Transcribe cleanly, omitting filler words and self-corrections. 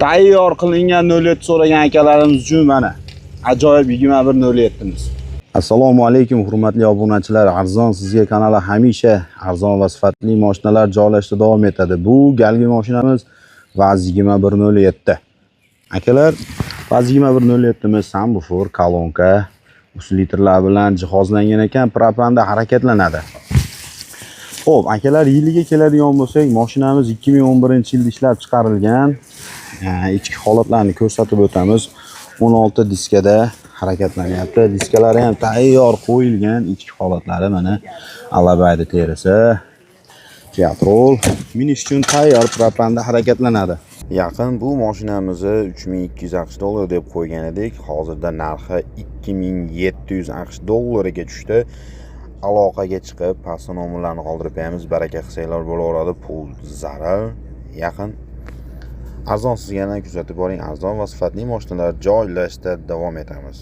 Tayyor qilingan 07 so'ragan akalarimiz uchun mana ajoyib 2107 miz. Assalomu alaykum hurmatli obunachilar. Arzon sizga kanali hamisha arzon va sifatli mashinalar joylashda davom etadi. Bu galgi mashinamiz VAZ 2107. Akalar, VAZ 2107 miz subwoofer, kolonka, 3 litrlar bilan jihozlangan ekan, propanda harakatlanadi. Xo'p, akalar, yiliga keladigan bo'lsak, mashinamiz 2011-yilda ishlab chiqarilgan. Ichki holatlarni ko'rsatib o'tamiz. 16 diskada harakatlanyapti. Diskalari ham tayyor qo'yilgan. Ichki holatlari mana alabaydi terisi. Teatrol minish uchun tayyor propanda harakatlanadi. Yaqin bu mashinamizni 3200 AQSh dollar deb qo'ygan edik. Hozirda narxi 2700 AQSh dollariga tushdi. Aloqaga chiqib, pastda nomerlarni qoldirib qo'yamiz. Baraka qilsanglar bo'laveradi. Pul zarar. Yaqin arzon sizga kuzatib boring. Arzon va sifatli mashinalar joylashda davom etamiz.